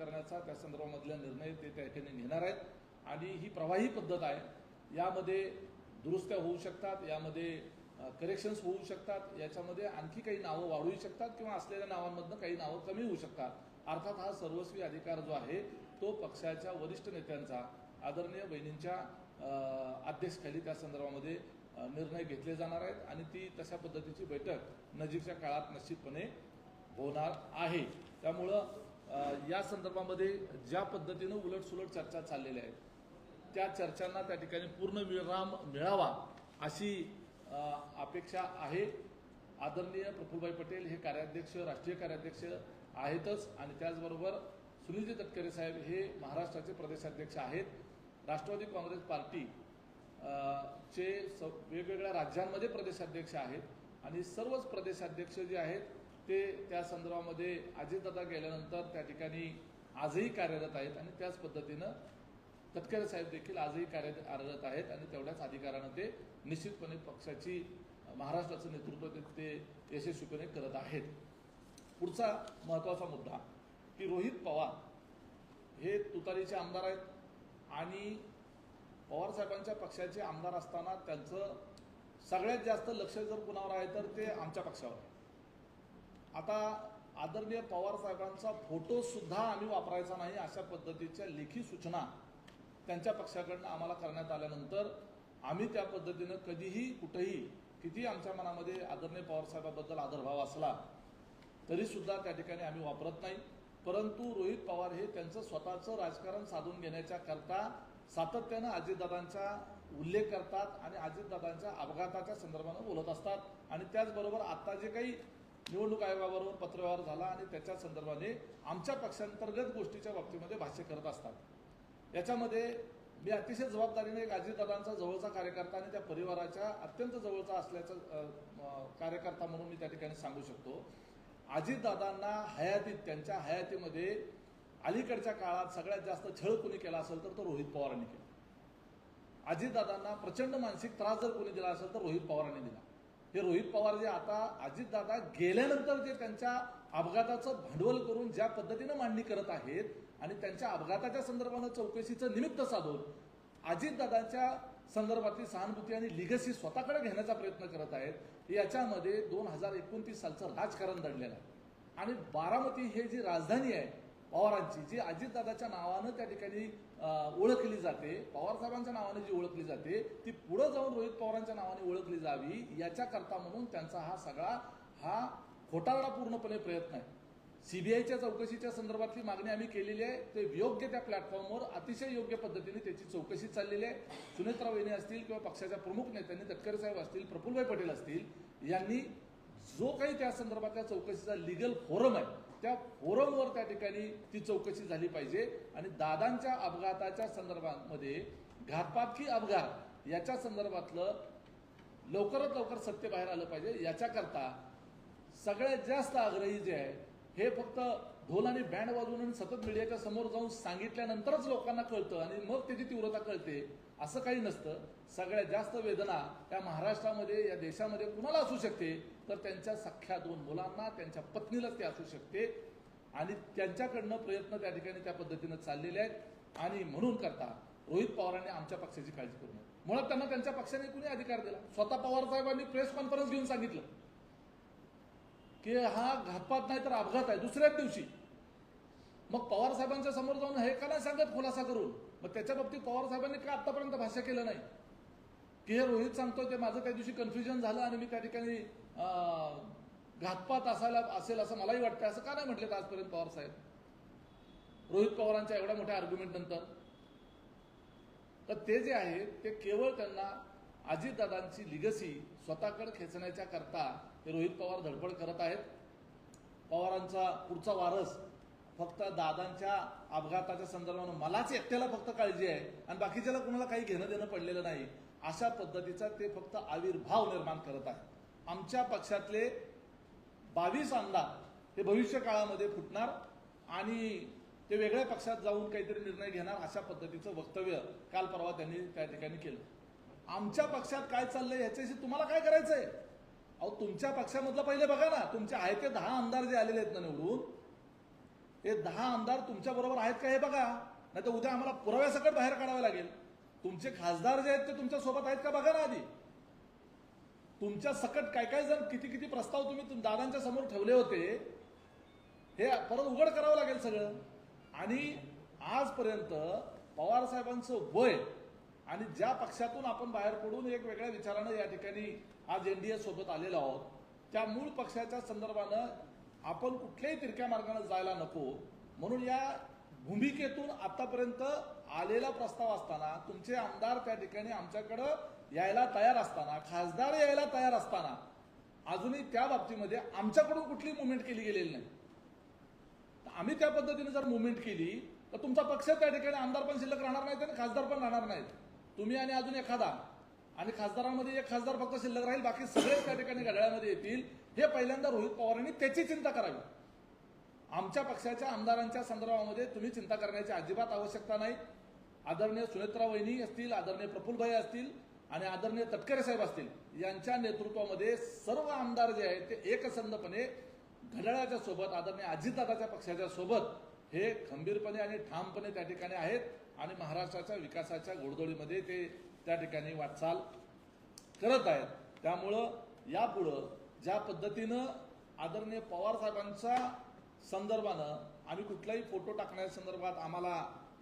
करण्याचा त्या संदर्भामधला निर्णय ते त्या ठिकाणी घेणार आहेत आणि ही प्रवाही पद्धत आहे। यामध्ये दुरुस्त्या होऊ शकतात, यामध्ये करेक्शन्स होऊ शकतात, याच्यामध्ये आणखी काही नावं वाढवू शकतात किंवा असलेल्या नावांमधनं काही नावं कमी होऊ शकतात। अर्थात हा सर्वस्वी अधिकार जो आहे तो पक्षाच्या वरिष्ठ नेत्यांचा आदरणीय बहिणींच्या अध्यक्षतेखाली त्या संदर्भामध्ये निर्णय घेतले जाणार आहेत आणि ती तशा पद्धतीची बैठक नजीकच्या काळात निश्चितपणे होणार आहे। त्यामुळं या संदर्भामध्ये ज्या पद्धतीनं उलटसुलट चर्चा चाललेल्या आहेत त्या चर्चांना त्या ठिकाणी पूर्ण विराम मिळावा अशी अपेक्षा आहे। आदरणीय प्रफुल्लभाई पटेल हे कार्याध्यक्ष, राष्ट्रीय कार्याध्यक्ष आहेतच आणि त्याचबरोबर सुनीलजी तटकरे साहेब हे महाराष्ट्राचे प्रदेशाध्यक्ष आहेत। राष्ट्रवादी काँग्रेस पार्टी चे वेगवेगळ्या राज्यांमध्ये प्रदेशाध्यक्ष आहेत आणि सर्वच प्रदेशाध्यक्ष जे आहेत ते त्या संदर्भामध्ये अजितदादा गेल्यानंतर त्या ठिकाणी आजही कार्यरत आहेत आणि त्याच पद्धतीनं तटकरे साहेब देखील आजही कार्यरत आहेत आणि तेवढ्याच अधिकारानं ते निश्चितपणे पक्षाची महाराष्ट्राचं नेतृत्व ते यशस्वीपणे करत आहेत। पुढचा महत्त्वाचा मुद्दा की रोहित पवार हे तुतारीचे आमदार आहेत आणि पवार साहेबांच्या पक्षाचे आमदार असताना त्यांचं सगळ्यात जास्त लक्ष जर कुणावर आहे तर ते आमच्या पक्षावर आहे। आता आदरणीय पवार साहेबांचा फोटो सुद्धा आम्ही वापरायचा नाही अशा पद्धतीच्या लेखी सूचना त्यांच्या पक्षाकडनं आम्हाला करण्यात आल्यानंतर आम्ही त्या पद्धतीनं कधीही कुठेही किती आमच्या मनामध्ये आदरणीय पवार साहेबांबद्दल आदरभाव असला तरी सुद्धा त्या ठिकाणी आम्ही वापरत नाही। परंतु रोहित पवार हे त्यांचं स्वतःचं राजकारण साधून घेण्याच्या करता सातत्यानं अजितदादांचा उल्लेख करतात आणि अजितदादांच्या अपघाताच्या संदर्भानं बोलत असतात आणि त्याचबरोबर आता जे काही निवडणूक आयोगाबरोबर पत्रव्यवहार झाला आणि त्याच्या संदर्भाने आमच्या पक्षांतर्गत गोष्टीच्या बाबतीमध्ये भाष्य करत असतात। याच्यामध्ये मी अतिशय जबाबदारीने एक अजितदादांचा जवळचा कार्यकर्ता आणि त्या परिवाराच्या अत्यंत जवळचा असल्याचा कार्यकर्ता म्हणून मी त्या ठिकाणी सांगू शकतो। अजितदादांना हयातीत त्यांच्या हयातीमध्ये अलीकडच्या काळात सगळ्यात जास्त छळ कोणी केला असेल तर तो रोहित पवारांनी केला। अजितदादांना प्रचंड मानसिक त्रास जर कोणी दिला असेल तर रोहित पवारांनी दिला। हे रोहित पवार जे आता अजितदादा गेल्यानंतर जे त्यांच्या अपघाताचं भांडवल करून ज्या पद्धतीनं मांडणी करत आहेत आणि त्यांच्या अपघाताच्या संदर्भानं चौकशीचं निमित्त साधून अजितदादांच्या संदर्भातली सहानुभूती आणि लिगसी स्वतःकडे घेण्याचा प्रयत्न करत आहेत। याच्यामध्ये 2029 सालचं राजकारण दडलेलं आहे आणि बारामती हे जी राजधानी आहे पवारांची, जी अजितदादाच्या नावानं त्या ठिकाणी ओळखली जाते, पवार साहेबांच्या नावाने जी ओळखली जाते ती पुढे जाऊन रोहित पवारांच्या नावाने ओळखली जावी याच्याकरता म्हणून त्यांचा हा सगळा खोटारडा पूर्णपणे प्रयत्न आहे। सीबीआयच्या चौकशीच्या संदर्भातली मागणी आम्ही केलेली आहे, ते योग्य त्या प्लॅटफॉर्मवर अतिशय योग्य पद्धतीने त्याची चौकशी चाललेली आहे। सुनेत्रा वहिनी असतील किंवा पक्षाच्या प्रमुख नेत्यांनी तटकरे साहेब असतील, प्रफुल्लभाई पटेल असतील यांनी जो काही त्या संदर्भातल्या चौकशीचा लीगल फोरम आहे त्या फोरमवर त्या ठिकाणी ती चौकशी झाली पाहिजे आणि दादांच्या अपघाताच्या संदर्भामध्ये घातपात की अपघात याच्या संदर्भातलं लवकरात लवकर सत्य बाहेर आलं पाहिजे। याच्याकरता सगळ्यात जास्त आग्रही जे आहे हे फक्त ढोल आणि बँड वाजवून सतत मीडियाच्या समोर जाऊन सांगितल्यानंतरच लोकांना कळतं आणि मग त्याची तीव्रता कळते असं काही नसतं। सगळ्यात जास्त वेदना त्या महाराष्ट्रामध्ये या देशामध्ये कुणाला असू शकते तर त्यांच्या सख्या 2 मुलांना, त्यांच्या पत्नीलाच ते असू शकते आणि त्यांच्याकडनं प्रयत्न त्या ठिकाणी त्या पद्धतीनं चाललेले आहेत आणि म्हणून करता रोहित पवारांनी आमच्या पक्षाची काळजी करू नये। मुळात त्यांना त्यांच्या पक्षाने कुणी अधिकार दिला? स्वतः पवार साहेबांनी प्रेस कॉन्फरन्स घेऊन सांगितलं की हा घातपात नाही तर अपघात आहे दुसऱ्याच दिवशी। मग पवार साहेबांच्या समोर जाऊन हे का नाही सांगत खुलासा करून? मग त्याच्या बाबतीत पवार साहेबांनी का आतापर्यंत भाष्य केलं नाही की हे रोहित सांगतो ते माझं त्या दिवशी कन्फ्युजन झालं आणि मी त्या ठिकाणी घातपात असेल असं मलाही वाटतं, असं का नाही म्हटलं आजपर्यंत पवार साहेब रोहित पवारांच्या एवढ्या मोठ्या आर्ग्युमेंट नंतर? तर ते जे आहे ते केवळ त्यांना अजितदादांची लिगसी स्वतःकडे खेचण्याच्या करता हे रोहित पवार धडपड करत आहेत। पवारांचा पुढचा वारस फक्त दादांच्या अपघाताच्या संदर्भानं मलाच एकट्याला फक्त काळजी आहे आणि बाकीच्याला कुणाला काही घेणं देणं पडलेलं नाही अशा पद्धतीचा ते फक्त आविर्भाव निर्माण करत आहेत। आमच्या पक्षातले 22 आमदार हे भविष्य काळामध्ये फुटणार आणि ते वेगळ्या पक्षात जाऊन काहीतरी निर्णय घेणार अशा पद्धतीचं वक्तव्य काल परवा त्यांनी त्या ठिकाणी केलं। आमच्या पक्षात काय चाललंय याच्याशी तुम्हाला काय करायचंय? अहो तुमच्या पक्षामधलं पहिले बघा ना, तुमचे आहे ते 10 आमदार जे आलेले आहेत ना निवडून हे 10 आमदार तुमच्या बरोबर आहेत का हे बघा, नाही तर उद्या आम्हाला पुराव्यासकट बाहेर काढावे लागेल. तुमचे खासदार जे आहेत ते तुमच्या सोबत आहेत का बघा ना आधी. तुमच्या सकट काय काय जण किती किती प्रस्ताव तुम्ही दादांच्या समोर ठेवले होते हे परत उघड करावं लागेल सगळं. आणि आजपर्यंत पवार साहेबांचं वय आणि ज्या पक्षातून आपण बाहेर पडून एक वेगळ्या विचारानं या ठिकाणी आज एनडीए सोबत आलेलो आहोत, त्या मूळ पक्षाच्या संदर्भानं आपण कुठल्याही तिरक्या मार्गाने जायला नको म्हणून या भूमिकेतून आतापर्यंत आलेला प्रस्ताव असताना, तुमचे आमदार त्या ठिकाणी आमच्याकडं यायला तयार असताना, खासदार यायला तयार असताना अजूनही त्या बाबतीमध्ये आमच्याकडून कुठली मुवमेंट केली गेलेली नाही. आम्ही त्या पद्धतीने जर मुवमेंट केली तर तुमचा पक्ष त्या ठिकाणी आमदार पण शिल्लक राहणार नाहीत आणि खासदार पण राहणार नाहीत. तुम्ही आणि अजून एखादा, आणि खासदारांमध्ये एक खासदार फक्त शिल्लक राहील, बाकी सगळेच त्या ठिकाणी घड्याळामध्ये येतील. हे पहिल्यांदा रोहित पवारांनी त्याची चिंता करावी. आमच्या पक्षाच्या आमदारांच्या संदर्भामध्ये तुम्ही चिंता करण्याची अजिबात आवश्यकता नाही. आदरणीय सुनेत्रा वहिनी असतील, आदरणीय प्रफुल्लभाई असतील आणि आदरणीय तटकरे साहेब असतील, यांच्या नेतृत्वामध्ये सर्व आमदार जे आहेत ते एकसंधपणे घड्याळाच्या सोबत, आदरणीय अजितदादाच्या पक्षाच्या सोबत हे खंबीरपणे आणि ठामपणे त्या ठिकाणी आहेत आणि महाराष्ट्राच्या विकासाच्या घोडदौडीमध्ये ते त्या ठिकाणी वाटचाल करत आहेत. त्यामुळं यापुढं ज्या पद्धतीनं आदरणीय पवार साहेबांच्या संदर्भानं आम्ही कुठलाही फोटो टाकण्याच्या संदर्भात आम्हाला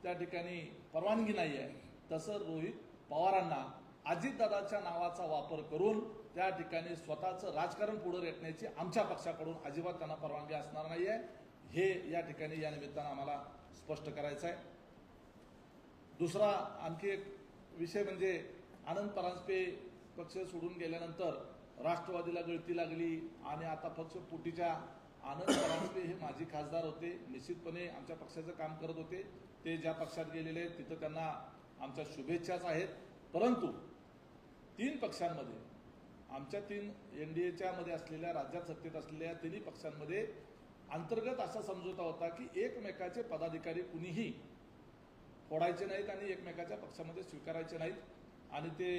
त्या ठिकाणी परवानगी नाही आहे, तसं रोहित पवारांना अजितदादाच्या नावाचा वापर करून त्या ठिकाणी स्वतःचं राजकारण पुढे रेटण्याची आमच्या पक्षाकडून अजिबात त्यांना परवानगी असणार नाही आहे. हे या ठिकाणी या निमित्तानं आम्हाला स्पष्ट करायचं आहे. दुसरा आणखी एक विषय म्हणजे आनंद परांजपे पक्ष सोडून गेल्यानंतर राष्ट्रवादीला गळती लागली आणि आता पक्ष फुटीच्या. आनंद परांजपे हे माजी खासदार होते, निश्चितपणे आमच्या पक्षाचं काम करत होते. ते ज्या पक्षात गेलेले तिथं त्यांना आमच्या शुभेच्छाच आहेत. परंतु 3 पक्षांमध्ये, आमच्या 3 एनडीएच्या मध्ये असलेल्या, राज्यात सत्तेत असलेल्या तिन्ही पक्षांमध्ये अंतर्गत असा समझोता होता की एकमेकाचे पदाधिकारी कुणीही फोडायचे नाहीत आणि एकमेकाच्या पक्षामध्ये स्वीकारायचे नाहीत आणि ते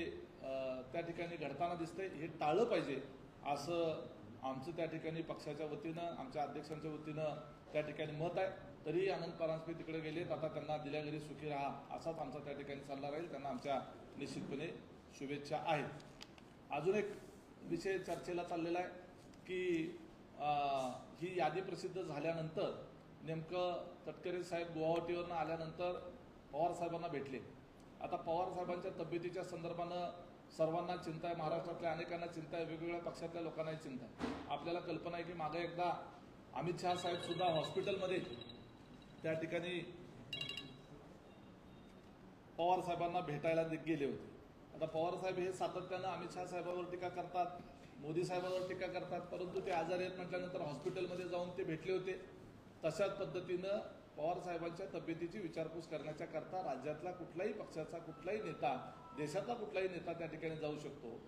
त्या ठिकाणी घडताना दिसतंय. हे टाळलं पाहिजे असं आमचं त्या ठिकाणी पक्षाच्या वतीनं, आमच्या अध्यक्षांच्या वतीनं त्या ठिकाणी मत आहे. तरी आनंद परांजपे तिकडे गेलेत, आता त्यांना दिल्या घरी सुखी राहा असाच आमचा त्या ठिकाणी चालला राहील. त्यांना आमच्या निश्चितपणे शुभेच्छा आहेत. अजून एक विषय चर्चेला चाललेला आहे की ही यादी प्रसिद्ध झाल्यानंतर नेमकं तटकरे साहेब गुवाहाटीवरून आल्यानंतर पवार साहेबांना भेटले. आता पवार साहेबांच्या तब्येतीच्या संदर्भानं सर्वांना चिंता आहे, महाराष्ट्रातल्या अनेकांना चिंता आहे, वेगवेगळ्या पक्षातल्या लोकांनाही चिंता आहे. आपल्याला कल्पना आहे की मागे एकदा अमित शहा साहेब सुद्धा हॉस्पिटलमध्ये त्या ठिकाणी पवार साहेबांना भेटायला गेले होते. आता पवार साहेब हे सातत्यानं अमित शहा साहेबांवर टीका करतात, मोदी साहेबांवर टीका करतात, परंतु ते आजारी आहेत म्हटल्यानंतर हॉस्पिटलमध्ये जाऊन ते भेटले होते. तशाच पद्धतीनं पवार साहेबांच्या तब्येतीची विचारपूस करण्याच्या करता राज्यातला कुठलाही पक्षाचा कुठलाही नेता, देशातला कुठलाही नेता त्या ठिकाणी जाऊ शकतो.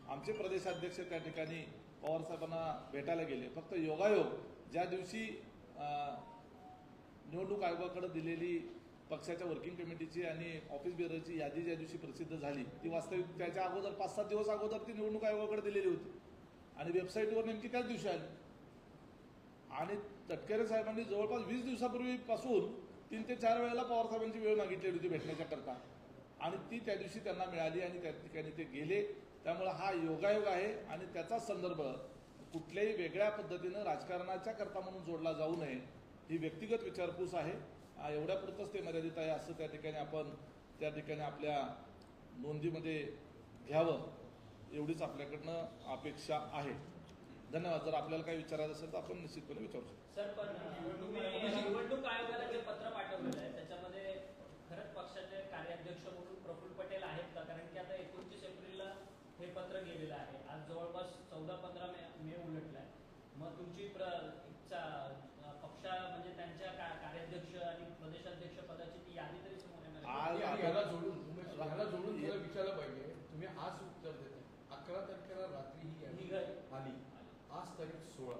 आमचे प्रदेशाध्यक्ष त्या ठिकाणी पवार साहेबांना भेटायला गेले. फक्त योगायोग ज्या दिवशी निवडणूक आयोगाकडे दिलेली पक्षाच्या वर्किंग कमिटीची आणि ऑफिस बेअरची यादी ज्या दिवशी प्रसिद्ध झाली, ती वास्तविक त्याच्या अगोदर 5-7 दिवस अगोदर ती निवडणूक आयोगाकडे दिलेली होती आणि वेबसाईटवर नेमकी त्याच दिवशी आली. आणि तटकरे साहेबांनी जवळपास 20 दिवसापूर्वीपासून 3 ते 4 वेळेला पवार साहेबांची वेळ मागितलेली होती भेटण्याच्या करता आणि ती त्या दिवशी त्यांना मिळाली आणि त्या ठिकाणी ते गेले. त्यामुळे हा योगायोग आहे आणि त्याचा संदर्भ कुठल्याही वेगळ्या पद्धतीनं राजकारणाच्या करता म्हणून जोडला जाऊ नये. ही व्यक्तिगत विचारपूस आहे, एवढ्यापुरतंच ते मर्यादित आहे असं त्या ठिकाणी आपण त्या ठिकाणी आपल्या नोंदीमध्ये घ्यावं, एवढीच आपल्याकडनं अपेक्षा आहे. धन्यवाद. जर आपल्याला काही विचारायचं असेल तर आपण निश्चितपणे विचारू शकतो. सर, पण निवडणूक आयोगाला जे पत्र पाठवलेलं आहे त्याच्यामध्ये खरंच पक्षाचे कार्याध्यक्ष म्हणून प्रफुल्ल पटेल आहेत का? कारण की आता 29 एप्रिलला हे पत्र गेलेलं आहे, आज जवळपास 14-15 मे उलटलाय. मग तुमची इच्छा पक्षा म्हणजे त्यांच्या कार्याध्यक्ष आणि प्रदेशाध्यक्ष पदाची ती यादी तरी समोर येणार? याला जोडून विचारलं पाहिजे. तुम्ही आज उत्तर देताय. 11 तारखेला रात्री ही आली, आज तारीख 16,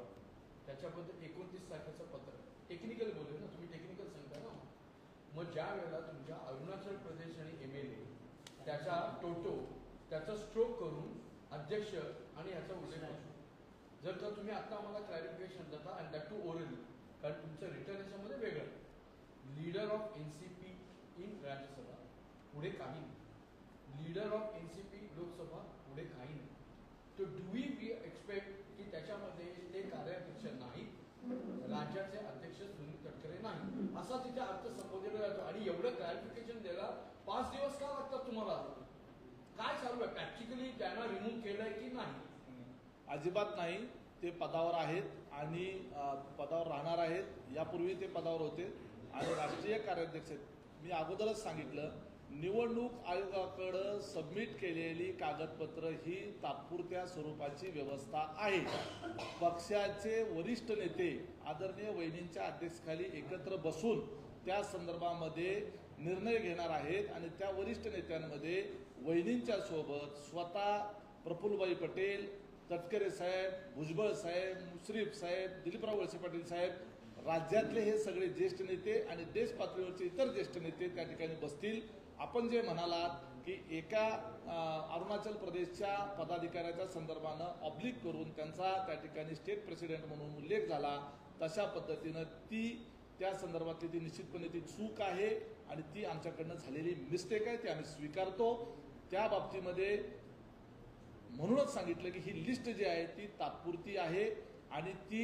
त्याच्याबद्दल 29 तारखेचं पत्र. टेक्निकल बोलू ना, तुम्ही टेक्निकल सांगता ना. मग ज्या वेळेला तुमच्या अरुणाचल प्रदेश आणि MLA त्याचा टोटो त्याचा स्ट्रोक करून अध्यक्ष आणि याचा उल्लेख होतो. जर का तुम्ही आता आम्हाला क्लॅरिफिकेशन देता आणि दॅट टू ओरली, कारण तुमचं रिटर्न याच्यामध्ये वेगळं आहे. Leader of NCP in Rajya Sabha पुढे काही नाही. लीडर ऑफ एनसीपी लोकसभा पुढे काही नाही. तो डू वी एक्सपेक्ट की त्याच्यामध्ये ते कार्याध्यक्ष नाही, राज्याचे अध्यक्ष सुनील तटकरे नाही, असा तिथे अर्थ संबोधला जातो. आणि एवढं क्लॅरिफिकेशन द्यायला 5 दिवस का लागतात तुम्हाला? काय चालू आहे? प्रॅक्टिकली त्यांना रिमूव्ह केलंय की नाही? अजिबात नाही. ते पदावर आहेत आणि पदावर राहणार आहेत. यापूर्वी ते पदावर होते आणि राष्ट्रीय कार्याध्यक्ष आहेत. मी अगोदरच सांगितलं, निवडणूक आयोगाकडं सबमिट केलेली कागदपत्र ही तात्पुरत्या स्वरूपाची व्यवस्था आहे. पक्षाचे वरिष्ठ नेते आदरणीय वहिनींच्या अध्यक्षतेखाली एकत्र बसून त्या संदर्भामध्ये निर्णय घेणार आहेत आणि त्या वरिष्ठ नेत्यांमध्ये वहिनींच्या सोबत स्वतः प्रफुल्लभाई पटेल, तटकरे साहेब, भुजबळ साहेब, मुश्रीफ साहेब, दिलीपराव वळसे पाटील साहेब, राज्यातले हे सगळे ज्येष्ठ नेते आणि देश पातळीवरचे इतर ज्येष्ठ नेते त्या ठिकाणी बसतील. आपण जे म्हणालात की एका अरुणाचल प्रदेशच्या पदाधिकाऱ्याच्या संदर्भानं ऑब्लिक करून त्यांचा त्या ठिकाणी स्टेट प्रेसिडेंट म्हणून उल्लेख झाला, तशा पद्धतीनं त्या संदर्भातली ती निश्चितपणे ती चूक आहे आणि ती आमच्याकडनं झालेली मिस्टेक आहे, ती आम्ही स्वीकारतो. त्या बाबतीमध्ये म्हणूनच सांगितलं की ही लिस्ट जी आहे ती तात्पुरती आहे आणि ती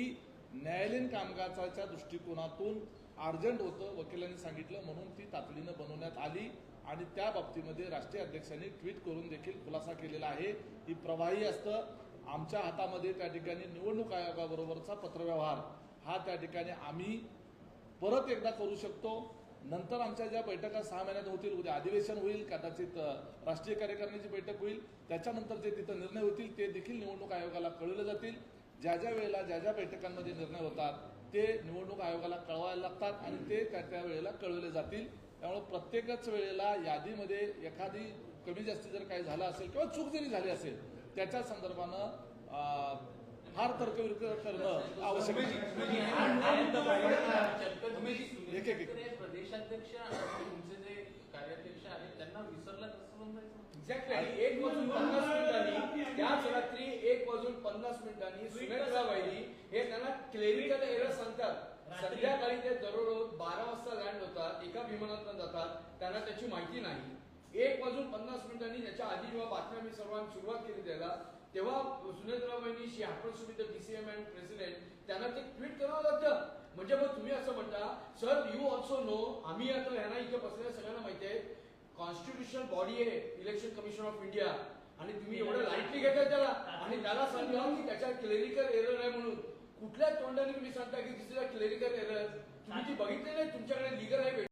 न्यायालयीन कामकाजाच्या दृष्टिकोनातून अर्जंट होतं, वकिलांनी सांगितलं, म्हणून ती तातडीनं बनवण्यात आली. आणि त्या बाबतीमध्ये राष्ट्रीय अध्यक्षांनी ट्विट करून देखील खुलासा केलेला आहे. ही प्रवाही असतं. आमच्या हातामध्ये त्या ठिकाणी निवडणूक आयोगाबरोबरचा पत्रव्यवहार हा त्या ठिकाणी आम्ही परत एकदा करू शकतो. नंतर आमच्या ज्या बैठका 6 महिन्यात होतील, उद्या अधिवेशन होईल, कदाचित राष्ट्रीय कार्यकारिणीची बैठक होईल, त्याच्यानंतर जे तिथं निर्णय होतील ते देखील निवडणूक आयोगाला कळवले जातील. ज्या ज्या वेळेला ज्या ज्या बैठकांमध्ये निर्णय होतात ते निवडणूक आयोगाला कळवायला लागतात आणि ते त्या वेळेला कळवले जातील. त्यामुळे प्रत्येकच वेळेला यादीमध्ये एखादी कमी जास्ती जर काही झालं असेल किंवा चूक जरी झाली असेल त्याच्या संदर्भानं फार तर्कवितर्क करणं आवश्यक आहे. प्रदेशाध्यक्ष आणि तुमचे जे कार्याध्यक्ष आहेत त्यांना विसरलं कसं समजायचं? एक्झॅक्टली 1:50 मिनिटांनी त्याच रात्री 1:50 सुनेत्रा वहिनी हे त्यांना क्लेरिकल एरर सांगतात. संध्याकाळी ते दररोज 12 वाजता लँड होतात, एका विमानातून जातात, त्यांना त्याची माहिती नाही. 1:50 त्याच्या आधी जेव्हा बातम्या मी सर्वांनी सुरुवात केली द्यायला, तेव्हा सुनेत्रा वहिनी she happens to be the DCM and president, त्यांना ते ट्विट करावं लागतं. म्हणजे मग तुम्ही असं म्हणता, सर यू ऑल्सो नो, आम्ही आता ह्यांना इथे बसलेल्या सगळ्यांना माहिती आहे कॉन्स्टिट्युशनल बॉडी आहे इलेक्शन कमिशन ऑफ इंडिया आणि तुम्ही एवढं लाईटली घेता त्याला आणि त्याला सांगा की त्याच्यात क्लेरिकल एरर आहे म्हणून. कुठल्या तोंडाने तुम्ही सांगता की दिस इज अ क्लेरिकल एरर? तुम्ही ती बघितली नाही, तुमच्याकडे लिगल आहे.